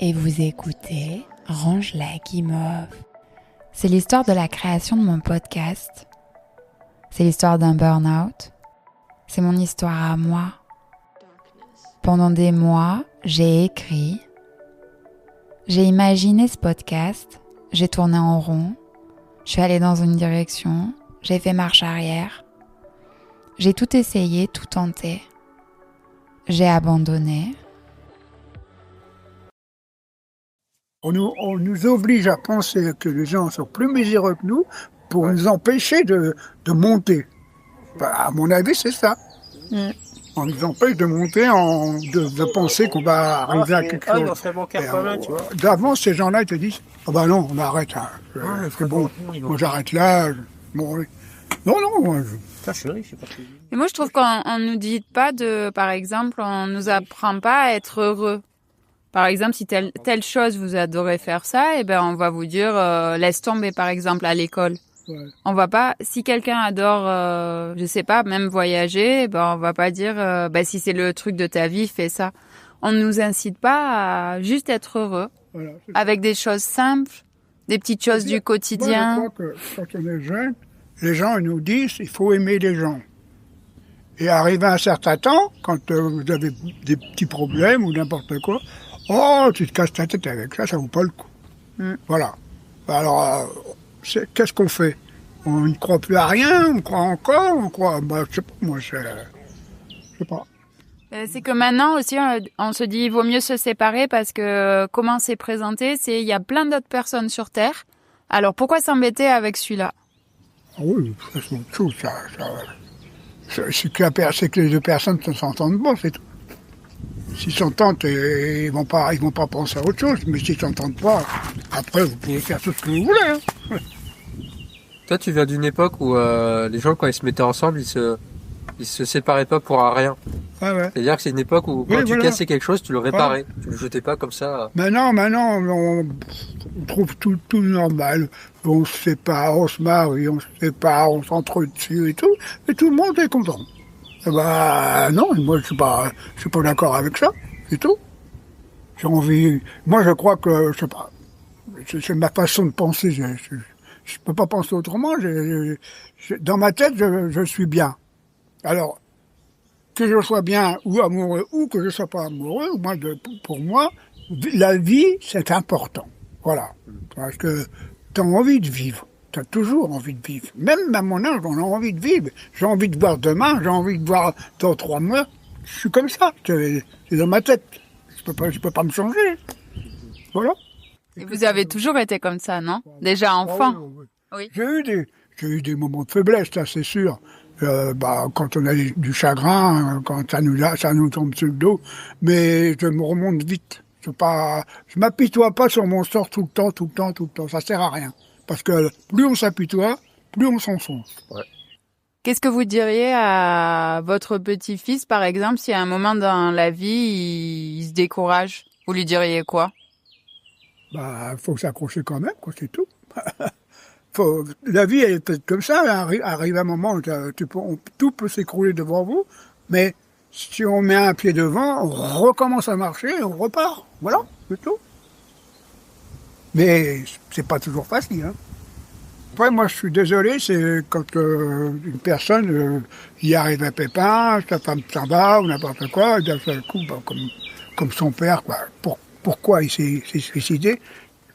et vous écoutez Range la Guimauve. C'est l'histoire de la création de mon podcast. C'est l'histoire d'un burn-out. C'est mon histoire à moi. Pendant des mois, j'ai écrit. J'ai imaginé ce podcast. J'ai tourné en rond. Je suis allée dans une direction. J'ai fait marche arrière. J'ai tout essayé, tout tenté. J'ai abandonné. On nous oblige à penser que les gens sont plus miséreux que nous pour nous empêcher de monter. Bah, à mon avis, c'est ça. On nous empêche de monter, de penser qu'on va arriver à quelque chose. On serait bancaire quand même, tu vois. D'avant, ces gens-là, ils te disent « Ah bah non, on arrête. Hein. C'est bon, moi j'arrête là. » Bon, non, moi, Ça, je suis riche, je sais pas. Et moi, je trouve qu'on nous dit pas de, par exemple, on nous apprend pas à être heureux. Par exemple, si telle chose vous adorez faire ça, eh ben on va vous dire laisse tomber, par exemple, à l'école. Ouais. On va pas, si quelqu'un adore, je sais pas, même voyager, eh ben on va pas dire si c'est le truc de ta vie, fais ça. On nous incite pas à juste être heureux, voilà, avec des choses simples, des petites choses du quotidien. Moi, je crois que quand on est jeune, les gens ils nous disent il faut aimer les gens. Et arrivé à un certain temps, quand vous avez des petits problèmes ou n'importe quoi, oh, tu te casses ta tête avec ça, ça vaut pas le coup. Voilà. Alors, qu'est-ce qu'on fait? On ne croit plus à rien, on croit encore, on croit... je sais pas, moi, je sais pas. C'est que maintenant aussi, on se dit il vaut mieux se séparer parce que comment c'est présenté, il y a plein d'autres personnes sur Terre. Alors pourquoi s'embêter avec celui-là? Ah oui, ça c'est autre chose, c'est que les deux personnes s'entendent pas, c'est tout. S'ils s'entendent, ils vont pas penser à autre chose, mais s'ils s'entendent pas, après vous pouvez faire tout ce que vous voulez. Hein. Toi, tu viens d'une époque où les gens, quand ils se mettaient ensemble, ils se séparaient pas pour rien. Ouais. C'est-à-dire que c'est une époque où quand tu cassais quelque chose, tu le réparais. Ouais. Tu le jetais pas comme ça. Maintenant, on trouve tout normal. On se sépare, on se marie, on se sépare, on s'entretue et tout le monde est content. Eh ben, non, moi je suis pas d'accord avec ça, c'est tout. J'ai envie, moi je crois que, je sais pas, c'est ma façon de penser, je peux pas penser autrement, dans ma tête je suis bien. Alors, que je sois bien ou amoureux ou que je sois pas amoureux, pour moi, la vie c'est important. Voilà. Parce que t'as envie de vivre. T'as toujours envie de vivre. Même à mon âge, on a envie de vivre. J'ai envie de voir demain, j'ai envie de voir dans 3 mois. Je suis comme ça. C'est dans ma tête. Je peux pas me changer. Voilà. Et vous avez toujours été comme ça, non? Déjà enfant? Oui. J'ai eu des moments de faiblesse, ça c'est sûr. Quand on a du chagrin, quand ça nous tombe sur le dos. Mais je me remonte vite. Je m'apitoie pas sur mon sort tout le temps. Ça sert à rien. Parce que plus on s'apitoie, plus on s'enfonce. Ouais. Qu'est-ce que vous diriez à votre petit-fils, par exemple, si à un moment dans la vie, il se décourage? Vous lui diriez quoi? Faut s'accrocher quand même, quoi, c'est tout. La vie, elle est peut-être comme ça. Arrive un moment où tout peut s'écrouler devant vous, mais si on met un pied devant, on recommence à marcher et on repart. Voilà, c'est tout. Mais c'est pas toujours facile. Hein. Après, moi, je suis désolé, c'est quand une personne y arrive un pépin, sa femme s'en va ou n'importe quoi, et d'un seul coup, comme son père, quoi. Pourquoi il s'est suicidé?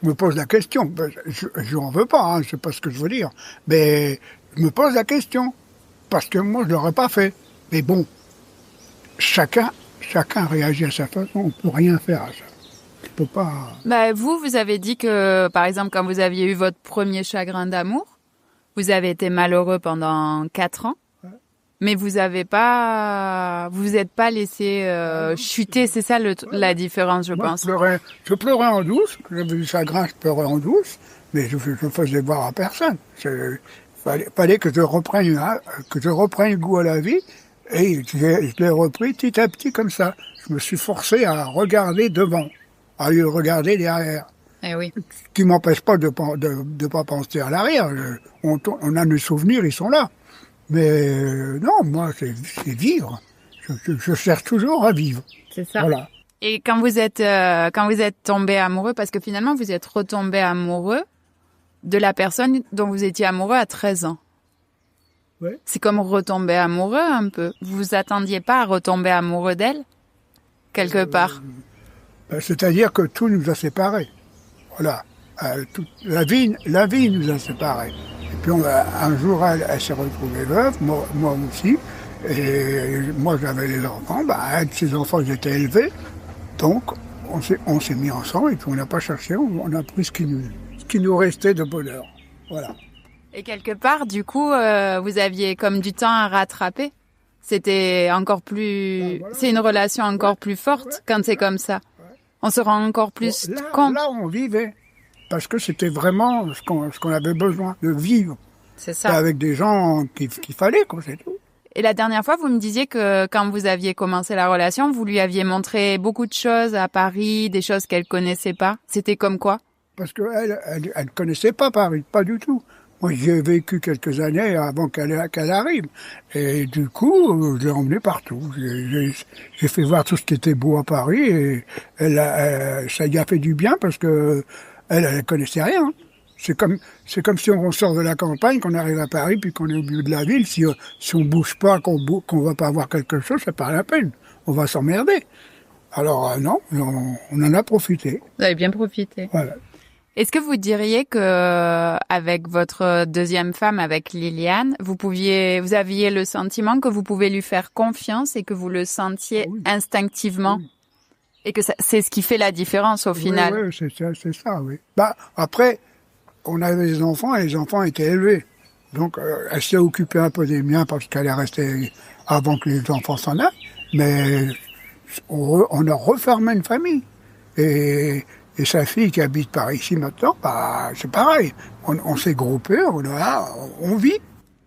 Je me pose la question. Je n'en veux pas, hein, je sais pas ce que je veux dire, mais je me pose la question parce que moi, je l'aurais pas fait. Mais bon, chacun réagit à sa façon. On peut rien faire à ça. Je peux pas... Vous avez dit que, par exemple, quand vous aviez eu votre premier chagrin d'amour, vous avez été malheureux pendant 4 ans, mais vous êtes pas laissé chuter, c'est ça la différence, je pense. Je pleurais en douce, j'avais du chagrin, je pleurais en douce, mais je faisais voir à personne. Fallait que je reprenne goût à la vie, et je l'ai repris petit à petit comme ça. Je me suis forcé à regarder devant, à lieu de regarder derrière. Eh oui. Ce qui m'empêche pas de pas penser à l'arrière. On a nos souvenirs, ils sont là. Mais non, moi, c'est vivre. Je cherche toujours à vivre. C'est ça. Voilà. Et quand vous êtes tombé amoureux, parce que finalement vous êtes retombé amoureux de la personne dont vous étiez amoureux à 13 ans. Ouais. C'est comme retomber amoureux un peu. Vous vous attendiez pas à retomber amoureux d'elle quelque part. C'est-à-dire que tout nous a séparés. Voilà. La vie nous a séparés. Et puis un jour, elle s'est retrouvée veuve, moi aussi. Et moi, j'avais les enfants. Elle, ses enfants, ils étaient élevés. Donc, on s'est mis ensemble et puis on n'a pas cherché. On a pris ce qui nous restait de bonheur. Voilà. Et quelque part, du coup, vous aviez comme du temps à rattraper. C'était encore plus... Voilà. C'est une relation encore plus forte quand c'est comme ça. On se rend encore plus compte. Là, on vivait. Parce que c'était vraiment ce qu'on avait besoin de vivre. C'est ça. Avec des gens qu'il fallait, quoi, c'est tout. Et la dernière fois, vous me disiez que quand vous aviez commencé la relation, vous lui aviez montré beaucoup de choses à Paris, des choses qu'elle connaissait pas. C'était comme quoi? Parce qu'elle elle connaissait pas Paris, pas du tout. Moi, j'y ai vécu quelques années avant qu'elle arrive. Et du coup, je l'ai emmenée partout. J'ai fait voir tout ce qui était beau à Paris et ça lui a fait du bien parce que elle connaissait rien. C'est comme si on sort de la campagne, qu'on arrive à Paris, puis qu'on est au milieu de la ville. Si on bouge pas, qu'on va pas voir quelque chose, c'est pas la peine. On va s'emmerder. Alors non, on en a profité. Vous avez bien profité. Voilà. Est-ce que vous diriez que avec votre deuxième femme, avec Liliane, vous aviez le sentiment que vous pouvez lui faire confiance et que vous le sentiez instinctivement? Oui. Et que c'est ce qui fait la différence au final? Oui, c'est ça, oui. Après, on avait des enfants et les enfants étaient élevés. Donc, elle s'est occupée un peu des miens parce qu'elle est restée avant que les enfants s'en aillent. Mais on a refermé une famille. Et sa fille qui habite par ici maintenant, c'est pareil. On s'est groupés, on vit.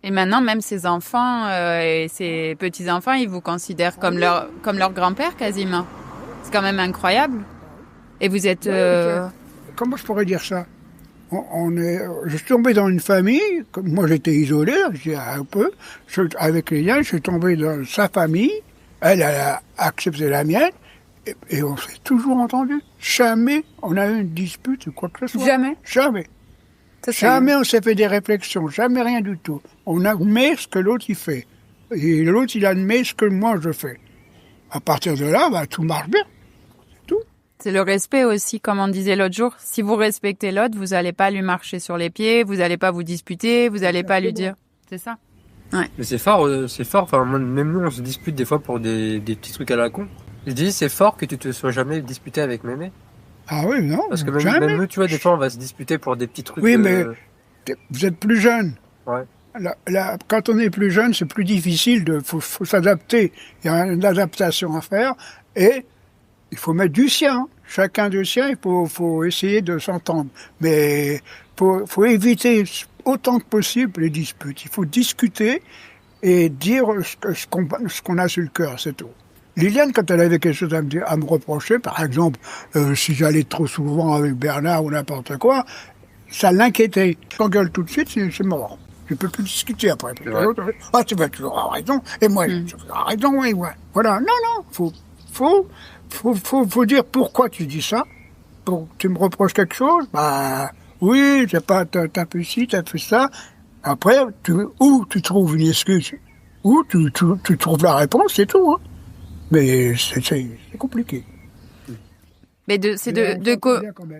Et maintenant, même ses enfants et ses petits-enfants, ils vous considèrent comme leur grand-père quasiment. C'est quand même incroyable. Et vous êtes... Comment je pourrais dire ça? Je suis tombé dans une famille, moi j'étais isolé, un peu, avec les liens, je suis tombé dans sa famille, elle a accepté la mienne, et on s'est toujours entendu. Jamais on a eu une dispute ou quoi que ce soit. Jamais. Jamais on s'est fait des réflexions, jamais rien du tout. On admet ce que l'autre il fait, et l'autre il admet ce que moi je fais. À partir de là, tout marche bien. C'est le respect aussi, comme on disait l'autre jour. Si vous respectez l'autre, vous n'allez pas lui marcher sur les pieds, vous n'allez pas vous disputer, vous n'allez pas lui dire. C'est ça. Ouais. Mais c'est fort. Enfin, même nous, on se dispute des fois pour des petits trucs à la con. Je dis, c'est fort que tu te sois jamais disputé avec Mémé. Ah oui, non. Parce que même nous, tu vois, des fois, on va se disputer pour des petits trucs. Oui, mais vous êtes plus jeune. Ouais. Quand on est plus jeune, c'est plus difficile. Faut s'adapter. Il y a une adaptation à faire et il faut mettre du sien. Chacun du sien, il faut essayer de s'entendre. Mais faut éviter autant que possible les disputes. Il faut discuter et dire ce qu'on a sur le cœur, c'est tout. Liliane, quand elle avait quelque chose à me reprocher, par exemple, si j'allais trop souvent avec Bernard ou n'importe quoi, ça l'inquiétait. Je m'engueule tout de suite, c'est mort. Je peux plus discuter après. Ah, tu vas toujours avoir raison. Et moi, tu vas avoir raison, oui, ouais. Voilà. Non, faut dire pourquoi tu dis ça. Tu me reproches quelque chose? Oui, t'as fait ci, t'as fait ça. Après, ou tu trouves une excuse, ou tu trouves la réponse, c'est tout, hein. Mais c'est compliqué. Mais c'est de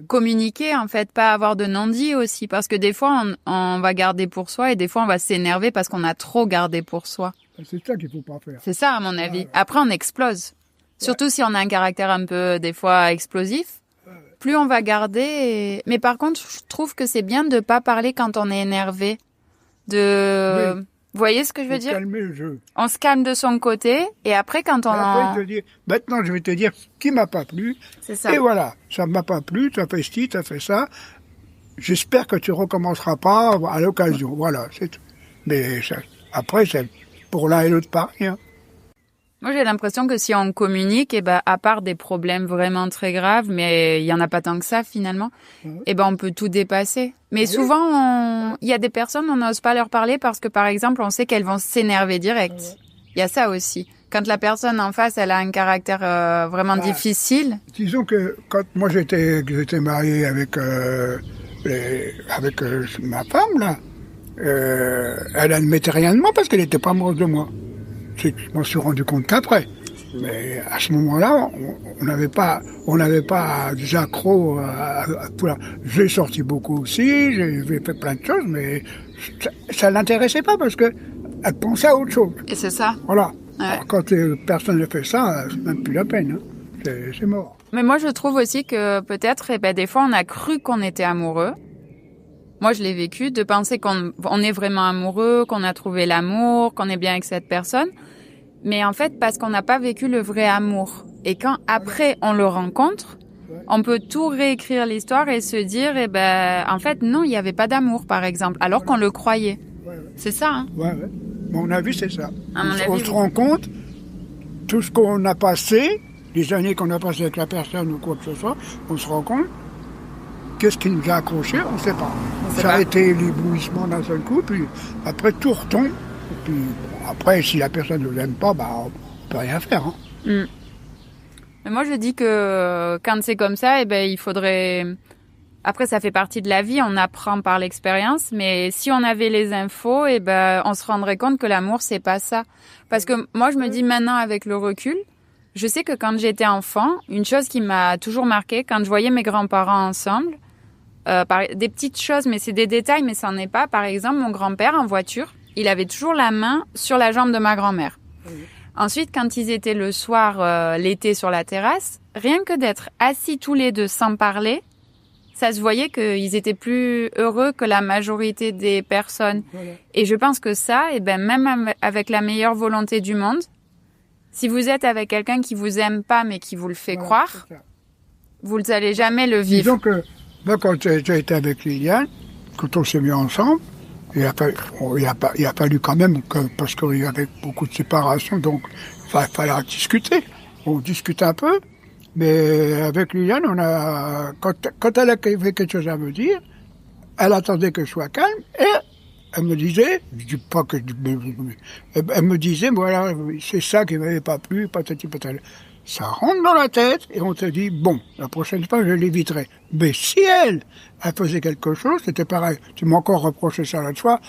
communiquer, en fait, pas avoir de non-dit aussi. Parce que des fois, on va garder pour soi et des fois, on va s'énerver parce qu'on a trop gardé pour soi. C'est ça qu'il faut pas faire. C'est ça, à mon avis. Après, on explose. Surtout si on a un caractère un peu, des fois, explosif. Plus on va garder. Mais par contre, je trouve que c'est bien de pas parler quand on est énervé. Oui. Vous voyez ce que je veux dire? Calmer le jeu. On se calme de son côté et après quand on... Maintenant, je vais te dire ce qui m'a pas plu. C'est ça. Et voilà, ça m'a pas plu, tu as fait ci, tu as fait ça. J'espère que tu recommenceras pas à l'occasion. Voilà, c'est tout. Mais après, c'est pour l'un et l'autre pareil, hein. Moi, j'ai l'impression que si on communique, à part des problèmes vraiment très graves, mais il y en a pas tant que ça finalement, on peut tout dépasser. Mais souvent, il y a des personnes, on n'ose pas leur parler parce que, par exemple, on sait qu'elles vont s'énerver direct. Il y a ça aussi. Quand la personne en face, elle a un caractère vraiment difficile. Disons que quand moi j'étais marié avec ma femme là, elle admettait rien de moi parce qu'elle n'était pas amoureuse de moi. Je m'en suis rendu compte qu'après. Mais à ce moment-là, on n'avait pas des accros à tout. J'ai sorti beaucoup aussi, j'ai fait plein de choses, mais ça l'intéressait pas parce que elle pensait à autre chose. Et c'est ça. Voilà. Ouais. Alors, quand personne ne fait ça, c'est même plus la peine. Hein. C'est mort. Mais moi, je trouve aussi que peut-être, des fois, on a cru qu'on était amoureux. Moi, je l'ai vécu, de penser qu'on est vraiment amoureux, qu'on a trouvé l'amour, qu'on est bien avec cette personne. Mais en fait, parce qu'on n'a pas vécu le vrai amour. Et quand après on le rencontre, on peut tout réécrire l'histoire et se dire, en fait, non, il n'y avait pas d'amour, par exemple, alors qu'on le croyait. C'est ça, hein? Ouais. Mon avis, c'est ça. On se rend compte, tout ce qu'on a passé, les années qu'on a passées avec la personne ou quoi que ce soit, on se rend compte, qu'est-ce qui nous a accrochés, on ne sait pas. Ça a été l'éblouissement d'un seul coup, puis après tout retombe. Et puis après, si la personne ne l'aime pas, on ne peut rien faire. Hein. Mais moi, je dis que quand c'est comme ça, il faudrait... Après, ça fait partie de la vie, on apprend par l'expérience, mais si on avait les infos, on se rendrait compte que l'amour, c'est pas ça. Parce que moi, je me dis maintenant, avec le recul, je sais que quand j'étais enfant, une chose qui m'a toujours marquée, quand je voyais mes grands-parents ensemble, des petites choses, mais c'est des détails, mais ça n'en est pas. Par exemple, mon grand-père, en voiture, il avait toujours la main sur la jambe de ma grand-mère. Ensuite, quand ils étaient le soir, l'été, sur la terrasse, rien que d'être assis tous les deux sans parler, ça se voyait qu'ils étaient plus heureux que la majorité des personnes. Voilà. Et je pense que ça, même avec la meilleure volonté du monde, si vous êtes avec quelqu'un qui vous aime pas, mais qui vous le fait croire, vous n'allez jamais le vivre. Disons que, moi, quand j'ai été avec Liliane, quand on s'est mis ensemble, il a fallu quand même, parce qu'il y avait beaucoup de séparations, donc il fallait discuter. On discute un peu. Mais avec Liliane, quand elle avait quelque chose à me dire, elle attendait que je sois calme et elle me disait, elle me disait, voilà, c'est ça qui m'avait pas plu, patati patata. Ça rentre dans la tête et on te dit, bon, la prochaine fois, je l'éviterai. Mais si elle faisait quelque chose, c'était pareil. Tu m'as encore reproché ça l'autre fois,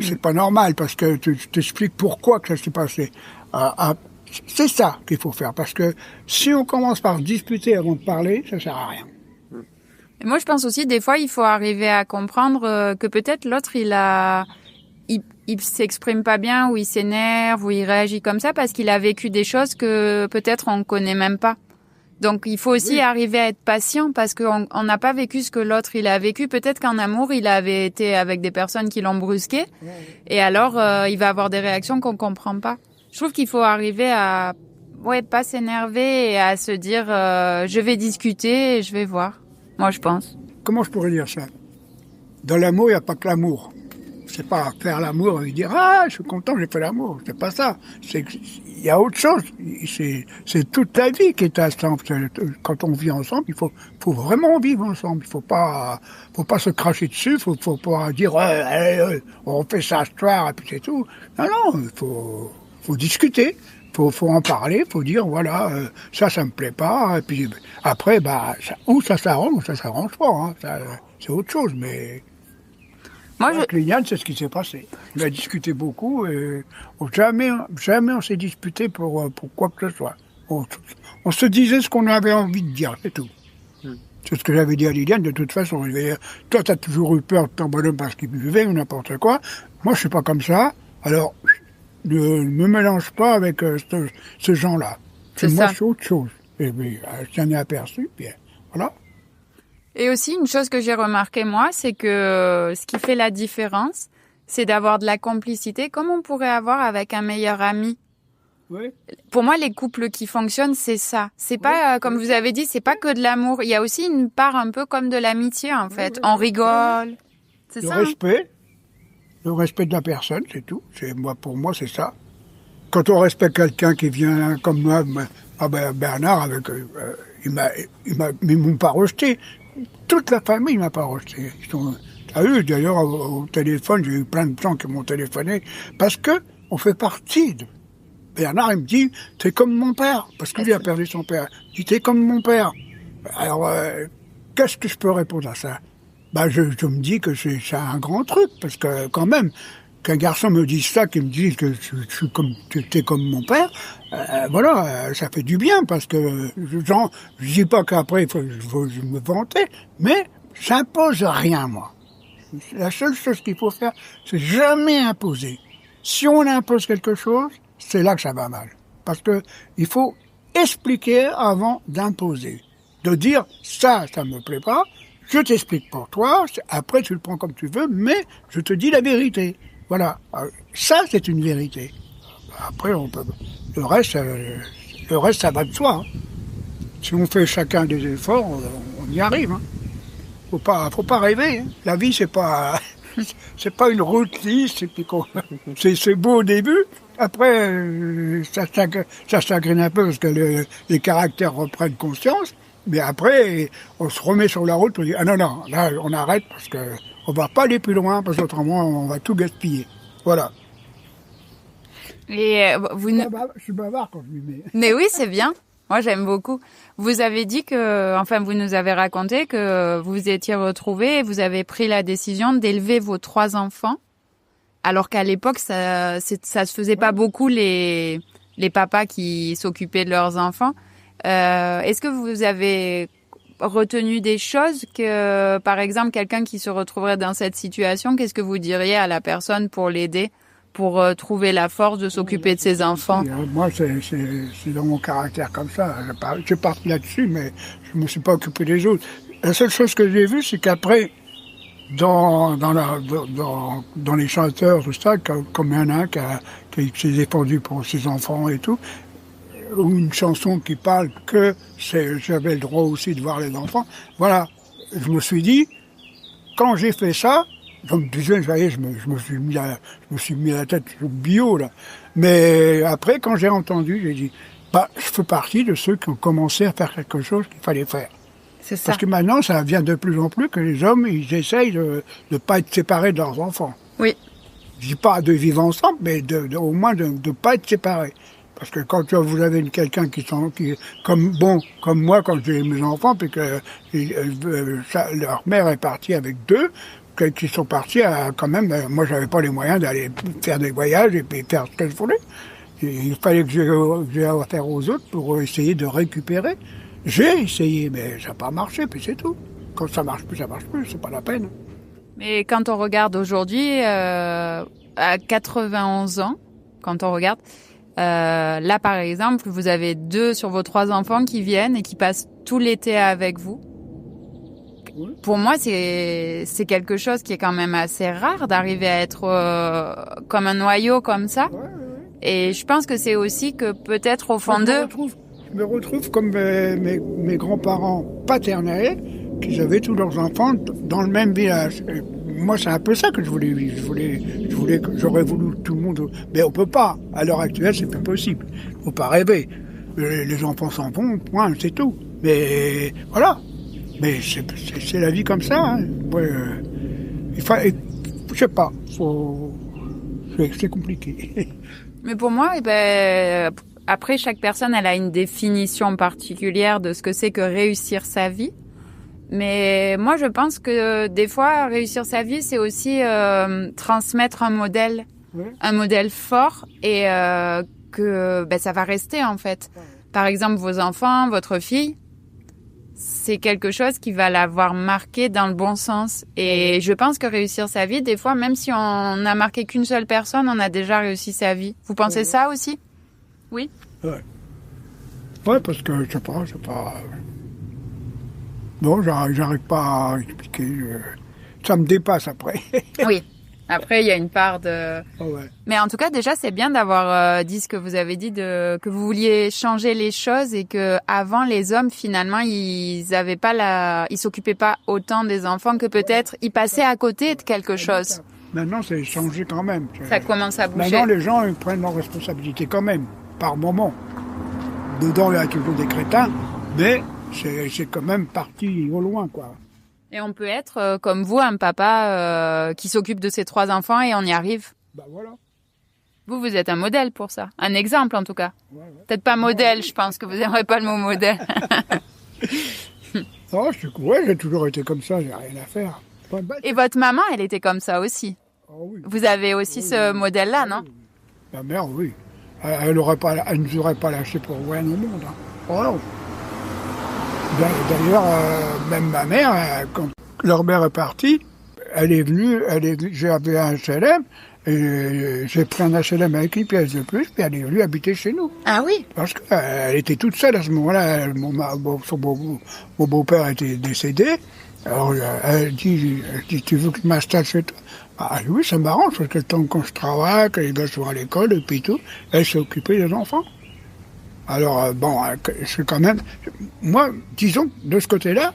c'est pas normal parce que tu t'expliques pourquoi que ça s'est passé. C'est ça qu'il faut faire, parce que si on commence par discuter avant de parler, ça sert à rien. Et moi, je pense aussi, des fois, il faut arriver à comprendre que peut-être l'autre, il s'exprime pas bien, ou il s'énerve, ou il réagit comme ça, parce qu'il a vécu des choses que peut-être on connaît même pas. Donc, il faut aussi arriver à être patient, parce qu'on n'a pas vécu ce que l'autre, il a vécu. Peut-être qu'en amour, il avait été avec des personnes qui l'ont brusqué, et alors, il va avoir des réactions qu'on comprend pas. Je trouve qu'il faut arriver à pas s'énerver et à se dire je vais discuter et je vais voir. Moi, je pense. Comment je pourrais dire ça? Dans l'amour, il n'y a pas que l'amour. C'est pas faire l'amour et dire je suis content, j'ai fait l'amour. C'est pas ça. Il y a autre chose. C'est toute la vie qui est ensemble. Quand on vit ensemble, il faut vraiment vivre ensemble. Il faut pas se cracher dessus. Faut pas dire on fait ça ce soir et puis c'est tout. Non, il faut discuter, faut en parler, faut dire voilà ça me plaît pas et puis après ça s'arrange ou ça s'arrange pas, hein, c'est autre chose, mais moi avec Liliane c'est ce qui s'est passé. On a discuté beaucoup et jamais on s'est disputé pour quoi que ce soit. On se disait ce qu'on avait envie de dire, c'est tout. C'est ce que j'avais dit à Liliane, de toute façon. Je vais dire, toi t'as toujours eu peur de ton bonhomme parce qu'il buvait ou n'importe quoi. Moi je suis pas comme ça, alors ne me mélange pas avec ce genre-là. Moi, c'est autre chose. Et puis, je t'en ai aperçu, puis voilà. Et aussi, une chose que j'ai remarqué, moi, c'est que ce qui fait la différence, c'est d'avoir de la complicité, comme on pourrait avoir avec un meilleur ami. Oui. Pour moi, les couples qui fonctionnent, c'est ça. C'est pas, comme vous avez dit, c'est pas que de l'amour. Il y a aussi une part un peu comme de l'amitié, en fait. On rigole. C'est ça. Le respect. Le respect de la personne, c'est tout. Pour moi, c'est ça. Quand on respecte quelqu'un qui vient comme moi, Bernard, ils m'ont pas rejeté. Toute la famille m'a pas rejeté. T'as eu, d'ailleurs, au téléphone, j'ai eu plein de gens qui m'ont téléphoné, parce que on fait partie Bernard, il me dit, t'es comme mon père, parce qu'il a perdu son père. Il dit, t'es comme mon père. Alors, qu'est-ce que je peux répondre à ça? Je me dis que c'est un grand truc, parce que quand même, qu'un garçon me dise ça, qu'il me dise que t'es comme mon père, voilà, ça fait du bien, parce que je dis pas qu'après il faut me vanter, mais j'impose rien, moi. La seule chose qu'il faut faire, c'est jamais imposer. Si on impose quelque chose, c'est là que ça va mal. Parce que il faut expliquer avant d'imposer. De dire, ça me plaît pas, je t'explique pour toi, après tu le prends comme tu veux, mais je te dis la vérité. Voilà. Ça, c'est une vérité. Après, le reste, ça va de soi. Hein. Si on fait chacun des efforts, on y arrive. Hein. Faut pas rêver. Hein. La vie, c'est pas une route lisse. C'est beau au début. Après, ça s'agrine un peu parce que les caractères reprennent conscience. Mais après, on se remet sur la route. On dit, ah non, là, on arrête parce que on va pas aller plus loin parce qu'autrement, on va tout gaspiller. Voilà. Et Je suis bavard quand je lui mets. Mais oui, c'est bien. Moi, j'aime beaucoup. Vous avez dit vous nous avez raconté que vous vous étiez retrouvés et vous avez pris la décision d'élever vos 3 enfants. Alors qu'à l'époque, ça se faisait pas beaucoup les papas qui s'occupaient de leurs enfants. Est-ce que vous avez retenu des choses que, par exemple, quelqu'un qui se retrouverait dans cette situation, qu'est-ce que vous diriez à la personne pour l'aider, pour trouver la force de s'occuper de ses enfants? Moi, c'est dans mon caractère comme ça. Je parti là-dessus, mais je me suis pas occupé des autres. La seule chose que j'ai vue, c'est qu'après, dans les chanteurs, tout ça, comme il y en a un qui s'est défendu pour ses enfants et tout, ou une chanson qui parle que j'avais le droit aussi de voir les enfants. Voilà, je me suis dit, quand j'ai fait ça, je me disais, je me suis mis à la tête au bio, là. Mais après, quand j'ai entendu, j'ai dit, je fais partie de ceux qui ont commencé à faire quelque chose qu'il fallait faire. C'est ça. Parce que maintenant, ça vient de plus en plus que les hommes, ils essayent de ne pas être séparés de leurs enfants. Oui. Je dis pas de vivre ensemble, mais au moins de ne pas être séparés. Parce que quand vous avez quelqu'un comme moi, quand j'ai mes enfants, puis que leur mère est partie avec 2, qui sont partis quand même, moi j'avais pas les moyens d'aller faire des voyages et puis faire ce que je voulais. Il fallait que j'ai affaire aux autres pour essayer de récupérer. J'ai essayé, mais ça n'a pas marché, puis c'est tout. Quand ça marche plus, c'est pas la peine. Mais quand on regarde aujourd'hui, à 91 ans, quand on regarde, là par exemple, vous avez 2 sur vos 3 enfants qui viennent et qui passent tout l'été avec vous. Oui. Pour moi, c'est quelque chose qui est quand même assez rare d'arriver à être comme un noyau comme ça. Ouais. Et je pense que c'est aussi que peut-être au fond d'eux... Je me retrouve comme mes grands-parents paternels, qui avaient tous leurs enfants dans le même village. Et moi, c'est un peu ça que je voulais vivre. J'aurais voulu tout le monde... Mais on peut pas. À l'heure actuelle, c'est plus possible. Faut pas rêver. Les enfants s'en vont, point, c'est tout. Mais voilà. Mais c'est la vie comme ça. Hein. Ouais, je sais pas. C'est compliqué. Mais pour moi, après, chaque personne, elle a une définition particulière de ce que c'est que réussir sa vie. Mais moi, je pense que des fois, réussir sa vie, c'est aussi transmettre un modèle fort et que ça va rester en fait. Par exemple, vos enfants, votre fille, c'est quelque chose qui va l'avoir marqué dans le bon sens. Et je pense que réussir sa vie, des fois, même si on n'a marqué qu'une seule personne, on a déjà réussi sa vie. Vous pensez ça aussi? Oui. Ouais, parce que je sais pas. Non, j'arrive pas à expliquer. Ça me dépasse après. Oui. Après, il y a une part de... Oh ouais. Mais en tout cas, déjà, c'est bien d'avoir dit ce que vous avez dit, que vous vouliez changer les choses et que avant les hommes, finalement, ils s'occupaient pas autant des enfants que peut-être ils passaient à côté de quelque chose. Maintenant, c'est changé quand même. Ça commence à bouger. Maintenant, les gens ils prennent leurs responsabilités quand même, par moment. Dedans, il y a toujours des crétins, mais c'est quand même parti au loin, quoi. Et on peut être, comme vous, un papa qui s'occupe de ses 3 enfants et on y arrive. Voilà. Vous êtes un modèle pour ça. Un exemple, en tout cas. Ouais. Peut-être pas modèle, je pense que vous n'aimerez pas le mot modèle. Non, j'ai toujours été comme ça, j'ai rien à faire. Pas bête. Et votre maman, elle était comme ça aussi. Oh oui. Vous avez aussi ce modèle-là, non? Ma mère, oui. Elle ne nous aurait pas lâché pour rien au monde. Hein. Oh non. D'ailleurs, même ma mère, quand leur mère est partie, j'avais un HLM, et j'ai pris un HLM avec une pièce de plus, puis elle est venue habiter chez nous. Ah oui? Parce qu'elle était toute seule à ce moment-là. Mon beau-père était décédé. Alors, elle dit, tu veux que je m'installe chez toi? Ah oui, ça m'arrange, parce que le temps quand je travaille, que les gars sont à l'école, et puis tout, elle s'est occupée des enfants. Alors, c'est quand même... Moi, disons, de ce côté-là,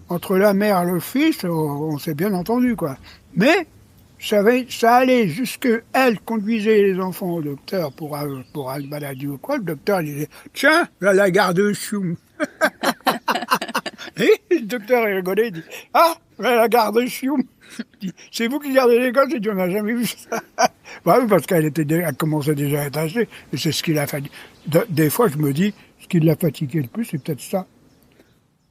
entre la mère et le fils, on s'est bien entendu, quoi. Mais, ça allait jusque elle conduisait les enfants au docteur pour une maladie ou quoi. Le docteur disait, tiens, là, la garde Choum. Et le docteur il rigolait, il dit, ah, là, la garde Choum. C'est vous qui gardez les gosses? Il dit, on n'a jamais vu ça. Bah oui, parce qu'elle commençait déjà à être âgée, et c'est ce qui l'a fatigué. Des fois, je me dis, ce qui l'a fatigué le plus, c'est peut-être ça.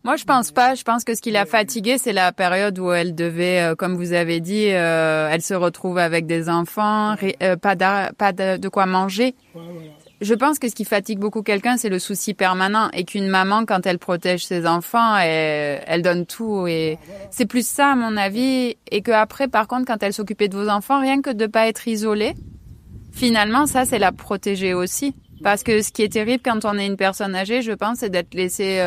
Moi, je pense pas. Je pense que ce qui l'a fatiguée, c'est la période où elle devait, comme vous avez dit, elle se retrouve avec des enfants, pas de quoi manger. Ouais, voilà. Je pense que ce qui fatigue beaucoup quelqu'un, c'est le souci permanent, et qu'une maman, quand elle protège ses enfants, elle donne tout, et c'est plus ça, à mon avis. Et que après, par contre, quand elle s'occupait de vos enfants, rien que de pas être isolée, finalement, ça, c'est la protéger aussi. Parce que ce qui est terrible quand on est une personne âgée, je pense, c'est d'être laissé,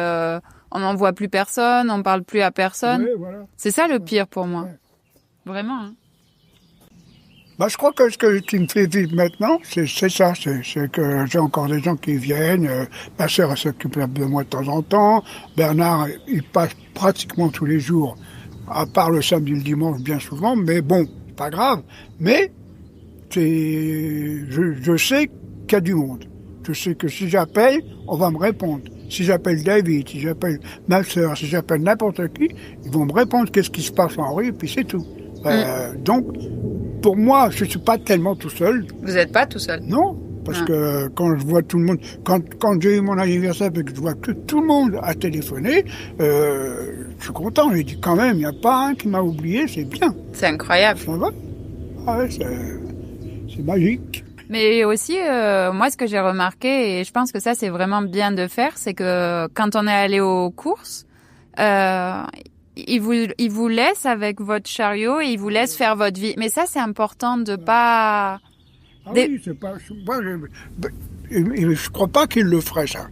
on n'en voit plus personne, on parle plus à personne. Ouais, voilà. C'est ça le pire pour moi. Ouais. Vraiment. Hein. Bah, je crois que ce qui me fait vivre maintenant, c'est ça. C'est que j'ai encore des gens qui viennent. Ma sœur, elle s'occupe de moi de temps en temps. Bernard, il passe pratiquement tous les jours, à part le samedi et le dimanche, bien souvent. Mais bon, pas grave. Mais je sais qu'il y a du monde. Je sais que si j'appelle, on va me répondre. Si j'appelle David, si j'appelle ma sœur, si j'appelle n'importe qui, ils vont me répondre qu'est-ce qui se passe en rue, et puis c'est tout. Donc, pour moi, je ne suis pas tellement tout seul. Vous n'êtes pas tout seul? Non, parce que quand je vois tout le monde, quand j'ai eu mon anniversaire et que je vois que tout le monde a téléphoné, je suis content. J'ai dit quand même, il n'y a pas un qui m'a oublié, c'est bien. C'est incroyable. Ça va? Ah ouais, c'est magique. Mais aussi, moi, ce que j'ai remarqué, et je pense que ça, c'est vraiment bien de faire, c'est que quand on est allé aux courses, il vous laisse avec votre chariot et il vous laisse faire votre vie. Mais ça, c'est important de pas... Ah oui, c'est pas... Je crois pas qu'il le ferait, ça.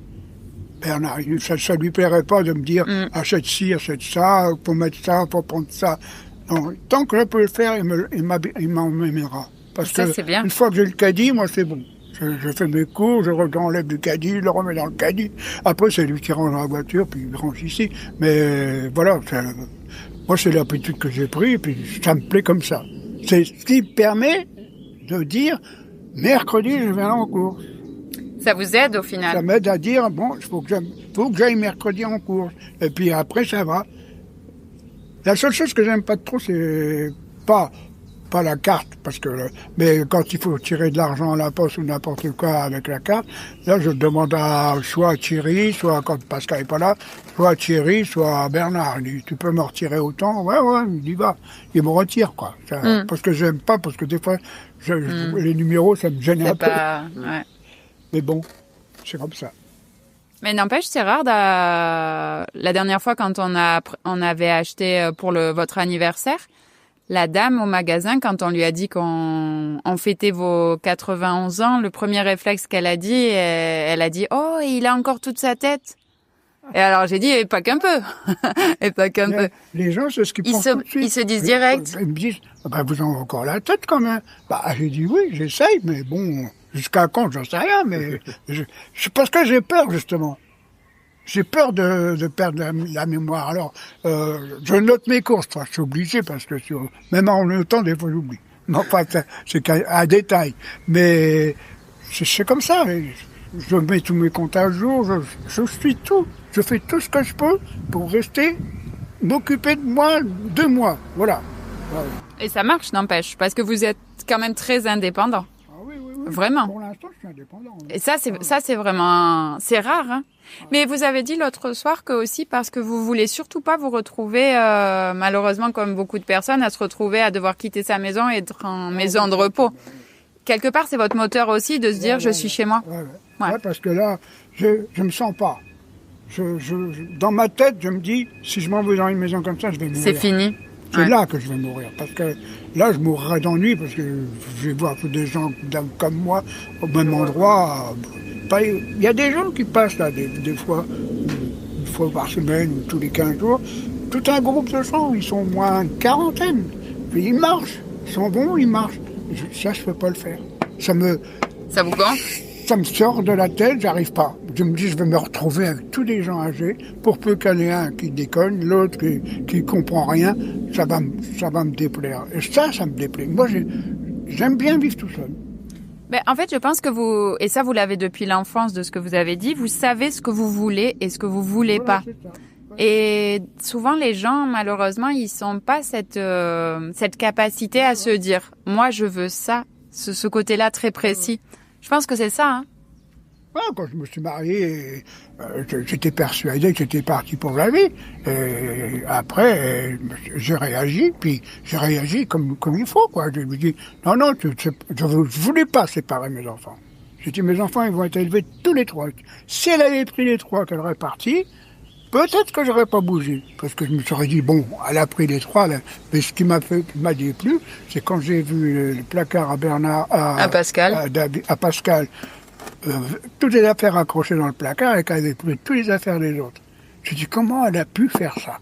Bernard, ça lui plairait pas de me dire achète ci, achète ça, pour mettre ça, pour prendre ça. Non, tant que je peux le faire, il m'emmènera. Parce ça, que c'est bien. Une fois que j'ai le caddie, moi, c'est bon. Je fais mes cours, j'enlève du caddie, je le remets dans le caddie. Après, c'est lui qui range dans la voiture, puis il range ici. Mais voilà, moi, c'est l'habitude que j'ai pris, et puis ça me plaît comme ça. C'est ce qui permet de dire, mercredi, je viens en course. Ça vous aide au final? Ça m'aide à dire, bon, il faut que j'aille mercredi en course. Et puis après, ça va. La seule chose que j'aime pas trop, c'est pas la carte, mais quand il faut tirer de l'argent à la poste ou n'importe quoi avec la carte, là je demande soit à Thierry, soit quand Pascal n'est pas là, soit à Thierry, soit à Bernard. Il dit, tu peux me retirer autant? Ouais, il dit va. Il me retire, quoi. Parce que j'aime pas, parce que des fois, les numéros, ça me gêne un peu. Ouais. Mais bon, c'est comme ça. Mais n'empêche, c'est rare. La dernière fois, quand on avait acheté pour votre anniversaire, la dame au magasin, quand on lui a dit qu'on fêtait vos 91 ans, le premier réflexe qu'elle a dit, elle a dit « Oh, il a encore toute sa tête !» Et alors j'ai dit « Et pas qu'un peu !» Et pas qu'un peu. Les gens, c'est ce qu'ils pensent tout de suite. Ils se disent direct. Ils me disent « Vous en avez encore la tête quand même !» J'ai dit « Oui, j'essaye, mais bon, jusqu'à quand, j'en sais rien, mais... parce que j'ai peur, justement. J'ai peur de perdre la mémoire. Alors, je note mes courses. Enfin, je suis obligé parce que même en notant, des fois, j'oublie. Non, enfin, c'est qu'un détail. Mais c'est comme ça. Je mets tous mes comptes à jour. Je suis tout. Je fais tout ce que je peux pour m'occuper de moi 2 mois. Voilà. Et ça marche, n'empêche, parce que vous êtes quand même très indépendant. Ah oui. Vraiment. Pour l'instant, je suis indépendant. Et ça, c'est vraiment, c'est rare, hein. Mais vous avez dit l'autre soir que aussi parce que vous voulez surtout pas vous retrouver, malheureusement, comme beaucoup de personnes, à se retrouver à devoir quitter sa maison et être en maison de repos. Quelque part, c'est votre moteur aussi de se dire, je suis chez moi. Ouais, parce que là, je me sens pas. Dans ma tête, je me dis, si je m'en vais dans une maison comme ça, je vais mourir. C'est fini. C'est là que je vais mourir. Parce que là, je mourrai d'ennui parce que je vais voir tous des gens comme moi au même endroit. Il y a des gens qui passent là, des fois, une fois par semaine ou tous les 15 jours. Tout un groupe de gens, ils sont moins une quarantaine. Puis ils marchent. Ils sont bons, ils marchent. Ça, je peux pas le faire. Ça vous gonfle? Ça me sort de la tête, j'arrive pas. Je me dis, je vais me retrouver avec tous les gens âgés, pour peu qu'il y en ait un qui déconne, l'autre qui comprend rien, ça va me déplaire. Et ça me déplaît. Moi, j'aime bien vivre tout seul. Ben, en fait, je pense que vous, et ça vous l'avez depuis l'enfance de ce que vous avez dit, vous savez ce que vous voulez et ce que vous voulez pas. Et souvent, les gens, malheureusement, ils sont pas cette capacité à se dire, moi, je veux ça, ce côté-là très précis. Je pense que c'est ça, hein. Ouais, quand je me suis marié, j'étais persuadé que j'étais parti pour la vie. Et après, j'ai réagi, puis j'ai réagi comme il faut, quoi. Je me dis, non, je voulais pas séparer mes enfants. J'ai dit, mes enfants, ils vont être élevés tous les trois. Si elle avait pris les trois, qu'elle aurait parti, peut-être que j'aurais pas bougé. Parce que je me serais dit, bon, elle a pris les trois, là. Mais ce qui m'a déplu, c'est quand j'ai vu le placard à Bernard, à Pascal, toutes les affaires accrochées dans le placard et qu'elle avait pris toutes les affaires des autres. Je dis, comment elle a pu faire ça?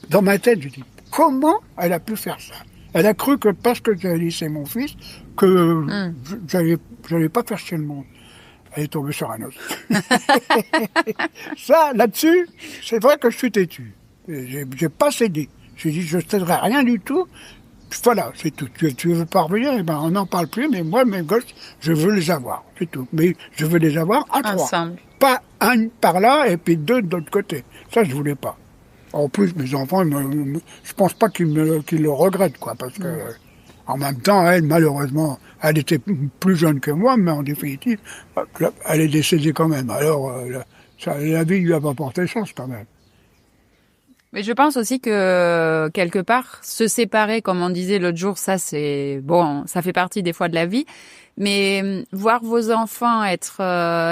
Dans ma tête, je dis, comment elle a pu faire ça? Elle a cru que parce que j'avais laissé mon fils, que j'allais pas faire chier le monde. Elle est tombée sur un autre. Ça, là-dessus, c'est vrai que je suis têtu. J'ai pas cédé. J'ai dit, je ne céderai rien du tout. Voilà, c'est tout. Tu veux pas revenir, eh ben, on n'en parle plus, mais moi, mes gosses, je veux les avoir, c'est tout. Mais je veux les avoir à trois. Ensemble. Pas un par là et puis deux de l'autre côté. Ça, je voulais pas. En plus, mes enfants, je pense pas qu'ils le regrettent, quoi, parce que, en même temps, elle, malheureusement, elle était plus jeune que moi, mais en définitive, elle est décédée quand même. Alors, la vie lui a pas porté chance, quand même. Mais je pense aussi que, quelque part, se séparer, comme on disait l'autre jour, ça c'est, bon, ça fait partie des fois de la vie. Mais voir vos enfants être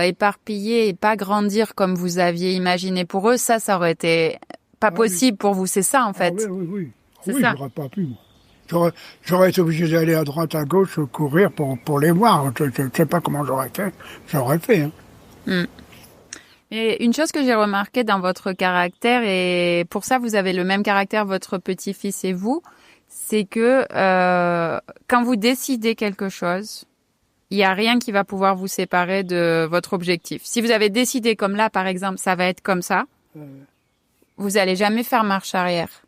éparpillés et pas grandir comme vous aviez imaginé pour eux, ça aurait été pas possible pour vous. C'est ça, en fait. Oui. C'est ça. J'aurais pas pu, moi. J'aurais été obligé d'aller à droite, à gauche, courir pour les voir. Je ne sais pas comment j'aurais fait. J'aurais fait, hein. Et une chose que j'ai remarqué dans votre caractère, et pour ça vous avez le même caractère, votre petit-fils et vous, c'est que quand vous décidez quelque chose, il n'y a rien qui va pouvoir vous séparer de votre objectif. Si vous avez décidé comme là, par exemple, ça va être comme ça, vous n'allez jamais faire marche arrière.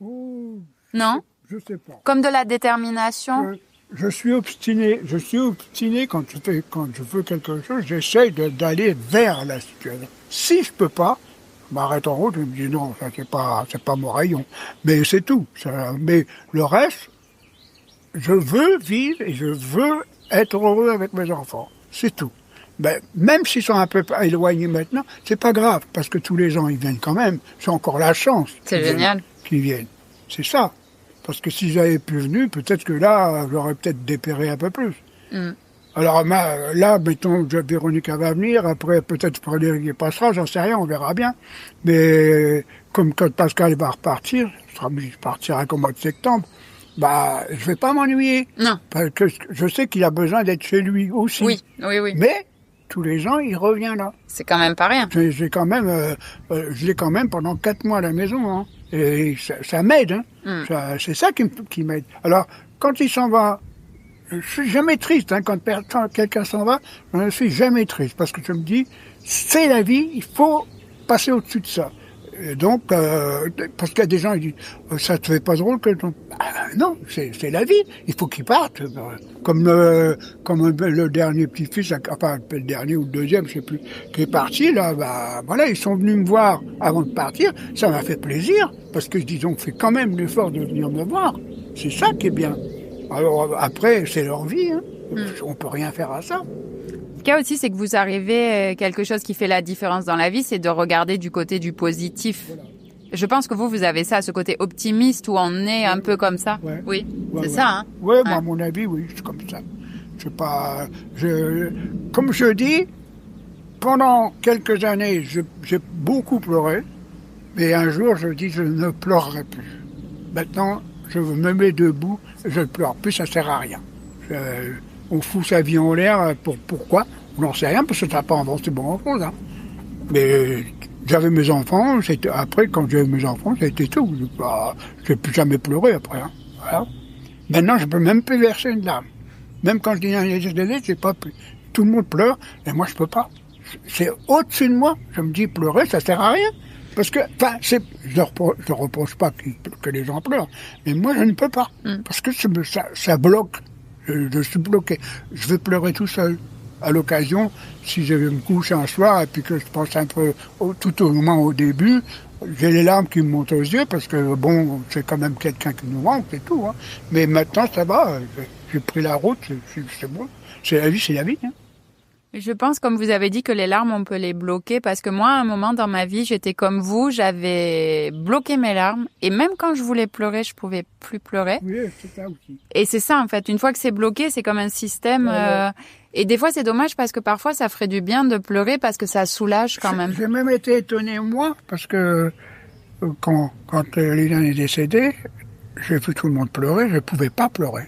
Non ? Je sais pas. Comme de la détermination. Je suis obstiné quand je veux quelque chose, j'essaye d'aller vers la situation. Si je peux pas, je m'arrête en route, je me dis non, ça c'est pas mon rayon. Mais c'est tout. Mais le reste, je veux vivre et je veux être heureux avec mes enfants. C'est tout. Ben, même s'ils sont un peu éloignés maintenant, c'est pas grave, parce que tous les gens, ils viennent quand même. J'ai encore la chance. C'est génial. Qu'ils viennent. C'est ça. Parce que si j'avais pu venir, peut-être que là, j'aurais peut-être dépéré un peu plus. Alors là, mettons, Véronique va venir, après peut-être Frédéric passera, j'en sais rien, on verra bien. Mais comme quand Pascal va repartir, je partirai qu'au mois de septembre, bah, je vais pas m'ennuyer. Non. Parce que je sais qu'il a besoin d'être chez lui aussi. Oui. Mais tous les ans, il revient là. C'est quand même pas rien. Je l'ai quand même pendant 4 mois à la maison, hein. Et ça m'aide, hein. C'est ça qui m'aide. Alors, quand il s'en va, je suis jamais triste, hein. Quand quelqu'un s'en va, je ne suis jamais triste. Parce que je me dis, c'est la vie, il faut passer au-dessus de ça. Et donc, parce qu'il y a des gens qui disent, ça te fait pas drôle que non, c'est la vie, il faut qu'ils partent. Comme le dernier petit-fils, enfin le dernier ou le deuxième, je sais plus, qui est parti, là, bah voilà, ils sont venus me voir avant de partir, ça m'a fait plaisir, parce que ils ont fait quand même l'effort de venir me voir. C'est ça qui est bien. Alors après, c'est leur vie, hein. On peut rien faire à ça. Ce qu'il y a aussi, c'est que vous arrivez, quelque chose qui fait la différence dans la vie, c'est de regarder du côté du positif. Voilà. Je pense que vous avez ça, ce côté optimiste où on est un peu comme ça. Ouais. Oui, Ouais, c'est ouais. ça, hein. Ouais, moi, à mon avis, oui, c'est comme ça. C'est pas, comme je dis, pendant quelques années, j'ai beaucoup pleuré, mais un jour, je dis, je ne pleurerai plus. Maintenant, je me mets debout, je ne pleure plus, ça sert à rien. On fout sa vie en l'air, pourquoi? On n'en sait rien, parce que ça n'a pas avancé grand-chose, hein. Mais j'avais mes enfants, après, quand j'ai eu mes enfants, c'était tout. Je n'ai plus jamais pleuré après, hein. Voilà. Maintenant, je ne peux même plus verser une larme. Même quand je dis un délai, j'ai pas pu. Tout le monde pleure, et moi, je peux pas. C'est au-dessus de moi. Je me dis, pleurer, ça sert à rien. Parce que, enfin, je ne reproche pas que les gens pleurent, mais moi, je ne peux pas. Parce que ça bloque. Je suis bloqué. Je vais pleurer tout seul. À l'occasion, si je vais me coucher un soir, et puis que je pense un peu, tout au moins au début, j'ai les larmes qui me montent aux yeux, parce que, bon, c'est quand même quelqu'un qui nous manque, c'est tout, hein. Mais maintenant, ça va. J'ai pris la route, c'est bon. C'est la vie, hein. Je pense, comme vous avez dit, que les larmes, on peut les bloquer parce que moi, à un moment dans ma vie, j'étais comme vous, j'avais bloqué mes larmes et même quand je voulais pleurer, je pouvais plus pleurer. Oui, c'est ça aussi. Et c'est ça, en fait. Une fois que c'est bloqué, c'est comme un système. Et des fois, c'est dommage parce que parfois, ça ferait du bien de pleurer parce que ça soulage quand même. J'ai même été étonné, moi, parce que quand Liliane est décédée, j'ai vu tout le monde pleurer, je ne pouvais pas pleurer.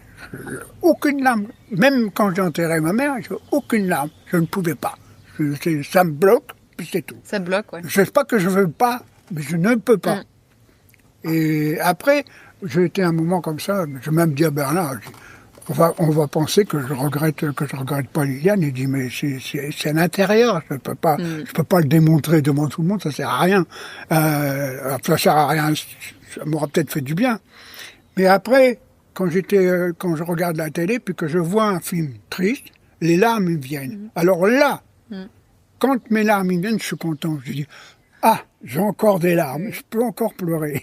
Aucune larme. Même quand j'ai enterré ma mère, aucune larme. Je ne pouvais pas. Ça me bloque, puis c'est tout. Ça bloque, ouais. Je ne sais pas que je ne veux pas, mais je ne peux pas. Et après, j'ai été un moment comme ça, j'ai même dit à Bernard, on va penser que je regrette pas Liliane. Il dit, mais c'est à l'intérieur, je peux pas le démontrer devant tout le monde, ça sert à rien. Ça sert à rien, ça m'aura peut-être fait du bien. Mais après, quand je regarde la télé, puis que je vois un film triste, les larmes me viennent. Alors là, quand mes larmes me viennent, je suis content. Je dis, ah, j'ai encore des larmes, je peux encore pleurer.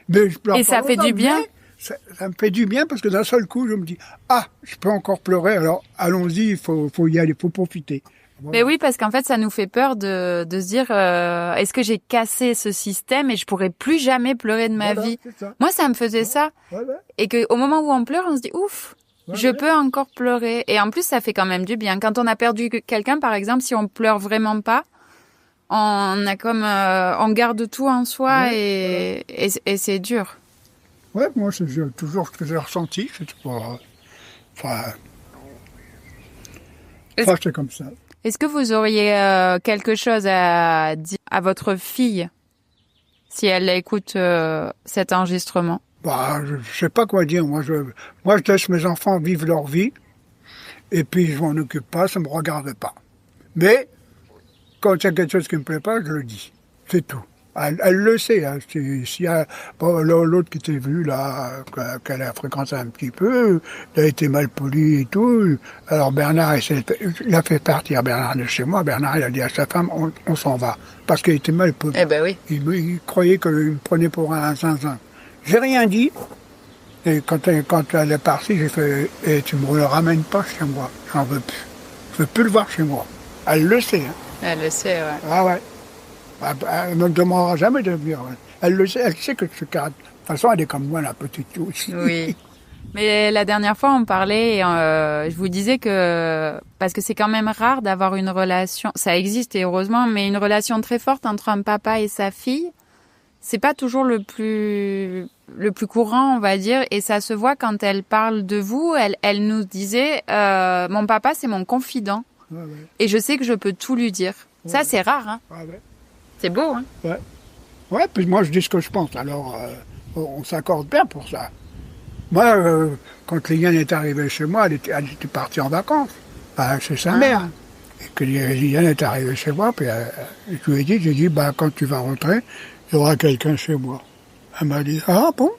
Mais je pleure et pas ça fait du bien. Ça me fait du bien parce que d'un seul coup, je me dis, ah, je peux encore pleurer, alors allons-y, il faut y aller, il faut profiter. Voilà. Mais oui, parce qu'en fait, ça nous fait peur de se dire, est-ce que j'ai cassé ce système et je pourrai plus jamais pleurer de ma vie? Ça. Moi, ça me faisait ça. Voilà. Et qu'au moment où on pleure, on se dit, ouf, je peux encore pleurer. Et en plus, ça fait quand même du bien. Quand on a perdu quelqu'un, par exemple, si on pleure vraiment pas, on a comme, on garde tout en soi et c'est dur. Ouais, moi, c'est toujours ce que j'ai ressenti. C'est pas, c'est comme ça. Est-ce que vous auriez quelque chose à dire à votre fille si elle écoute cet enregistrement? Je sais pas quoi dire. Moi, je laisse mes enfants vivre leur vie. Et puis, je m'en occupe pas, ça me regarde pas. Mais, quand il y a quelque chose qui me plaît pas, je le dis. C'est tout. Elle le sait. Hein. S'il y a l'autre qui était venu là, qu'elle a fréquenté un petit peu, il a été mal poli et tout. Alors Bernard, il a fait partir Bernard de chez moi. Bernard, il a dit à sa femme, on s'en va. Parce qu'il était mal poli. Eh ben oui. Il croyait qu'il me prenait pour un zinzin. J'ai rien dit. Et quand elle est partie, j'ai fait, tu me le ramènes pas chez moi. J'en veux plus. Je veux plus le voir chez moi. Elle le sait. Hein. Elle le sait, ouais. Ah ouais. Elle ne me demandera jamais de venir. Elle le sait, elle sait que ce caractère. De toute façon, elle est comme moi, la petite aussi. Oui. Mais la dernière fois, on parlait, et, je vous disais que, parce que c'est quand même rare d'avoir une relation, ça existe et heureusement, mais une relation très forte entre un papa et sa fille, c'est pas toujours le plus courant, on va dire, et ça se voit quand elle parle de vous, elle nous disait, mon papa, c'est mon confident. Ouais. Et je sais que je peux tout lui dire. Ouais. Ça, c'est rare, hein. Ouais. C'est beau, hein. Ouais, puis moi, je dis ce que je pense. Alors, on s'accorde bien pour ça. Moi, quand Liliane est arrivée chez moi, elle était partie en vacances. Chez sa mère. Et que Liliane est arrivée chez moi, puis je lui ai dit, quand tu vas rentrer, il y aura quelqu'un chez moi. Elle m'a dit, ah bon?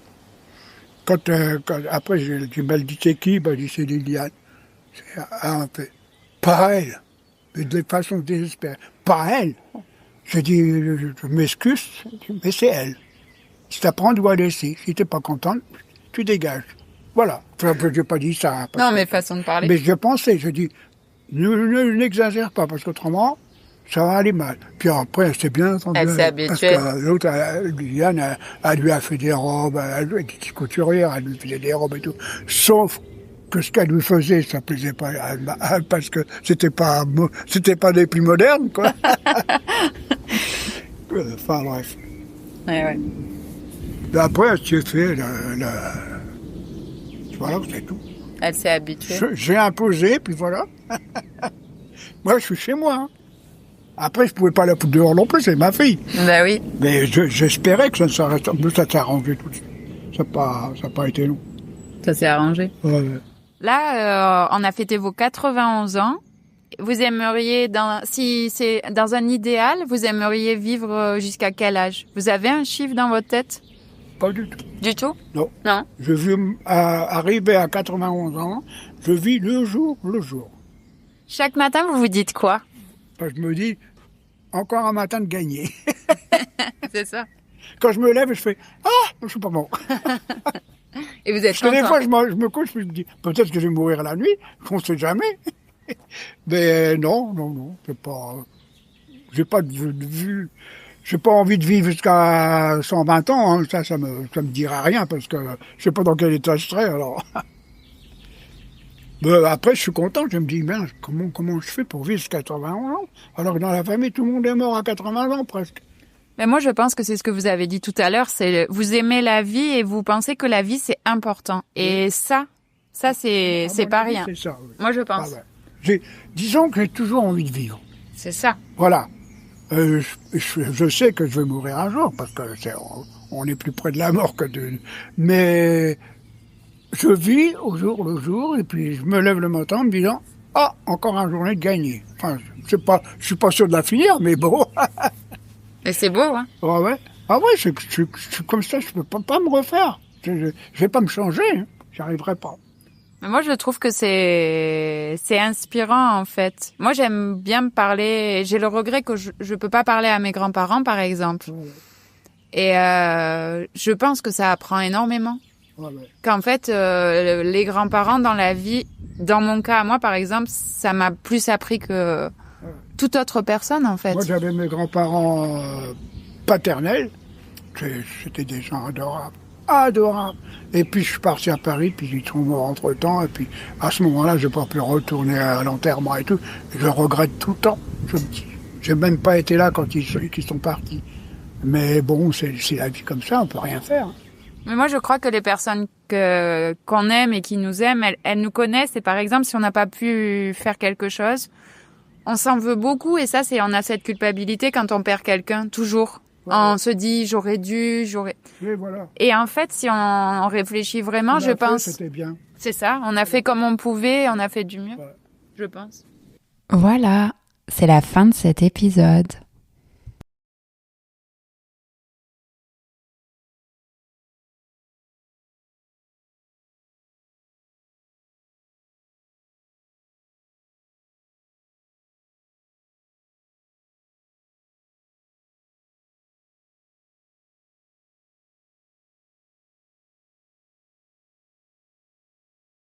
Après, j'ai dit, elle dit, c'est qui? Elle dit, c'est Liliane. En fait, pas elle. Mais de façon désespérée. Pas elle. J'ai dit, je m'excuse, mais c'est elle. Si tu apprends, tu dois laisser. Si tu n'es pas contente, tu dégages. Voilà. Enfin, je n'ai pas dit ça. Hein, Non, mais façon de parler. Mais je pensais, je dis, n'exagère pas, parce qu'autrement, ça va aller mal. Puis après, elle s'est bien entendue. Elle s'est habituée. Parce que l'autre, Liliane, elle lui a fait des robes, elle était couturière, elle lui faisait des robes et tout. Sauf que ce qu'elle lui faisait, ça plaisait pas à elle, parce que c'était pas des plus modernes, quoi. Enfin, bref. Ouais. Et après, elle s'est fait voilà, c'est tout. Elle s'est habituée. J'ai imposé, puis voilà. Moi, je suis chez moi. Hein. Après, je pouvais pas la foutre dehors non plus, c'est ma fille. Bah oui. Mais j'espérais que ça ne s'arrête pas. Ça s'est arrangé tout de suite. Ça n'a pas été long. Ça s'est arrangé. Ouais. Là, on a fêté vos 91 ans. Vous aimeriez, si c'est dans un idéal, vous aimeriez vivre jusqu'à quel âge? Vous avez un chiffre dans votre tête? Pas du tout. Du tout? Non. Non. Je vis arriver à 91 ans, je vis le jour le jour. Chaque matin, vous vous dites quoi? Je me dis, encore un matin de gagner. C'est ça. Quand je me lève, je fais, je suis pas mort. Et vous êtes Parce que des content? fois, je me couche, je me dis, peut-être que je vais mourir la nuit, on ne sait jamais. Mais non, c'est pas, j'ai pas de vue, j'ai pas envie de vivre jusqu'à 120 ans, hein. Ça me dira rien, parce que je sais pas dans quel état je serai, alors. Mais après, je suis content, je me dis, merde, comment je fais pour vivre jusqu'à 91 ans? Alors que dans la famille, tout le monde est mort à 80 ans, presque. Mais moi, je pense que c'est ce que vous avez dit tout à l'heure, c'est vous aimez la vie et vous pensez que la vie, c'est important. Et ça, c'est pas rien. C'est ça, oui. Moi, je pense. Disons que j'ai toujours envie de vivre. C'est ça. Voilà. Je sais que je vais mourir un jour, parce que on est plus près de la mort que de... Mais je vis au jour le jour, et puis je me lève le matin en me disant, encore une journée de gagner. Enfin, je suis pas sûr de la finir, mais bon. Et c'est beau, hein? Ouais. Ah ouais, je suis comme ça, je peux pas me refaire. Je vais pas me changer, hein. J'y arriverai pas. Mais moi, je trouve que c'est inspirant, en fait. Moi, j'aime bien me parler. J'ai le regret que je peux pas parler à mes grands-parents, par exemple. Ouais. Et je pense que ça apprend énormément. Ouais. Qu'en fait, les grands-parents dans la vie, dans mon cas, à moi, par exemple, ça m'a plus appris que toute autre personne, en fait. Moi, j'avais mes grands-parents paternels. C'était des gens adorables. Et puis, je suis parti à Paris, puis ils sont morts entre-temps. Et puis, à ce moment-là, je n'ai pas pu retourner à l'enterrement et tout. Je regrette tout le temps. Je me dis, j'ai même pas été là quand ils sont partis. Mais bon, c'est la vie comme ça, on peut rien faire. Mais moi, je crois que les personnes qu'on aime et qui nous aiment, elles nous connaissent. Et par exemple, si on n'a pas pu faire quelque chose, on s'en veut beaucoup. Et ça, on a cette culpabilité quand on perd quelqu'un, toujours. Voilà. On se dit, j'aurais dû. Et voilà. Et en fait, si on réfléchit vraiment, je pense... C'était bien. C'est ça, on a fait comme on pouvait, on a fait du mieux, je pense. Voilà, c'est la fin de cet épisode.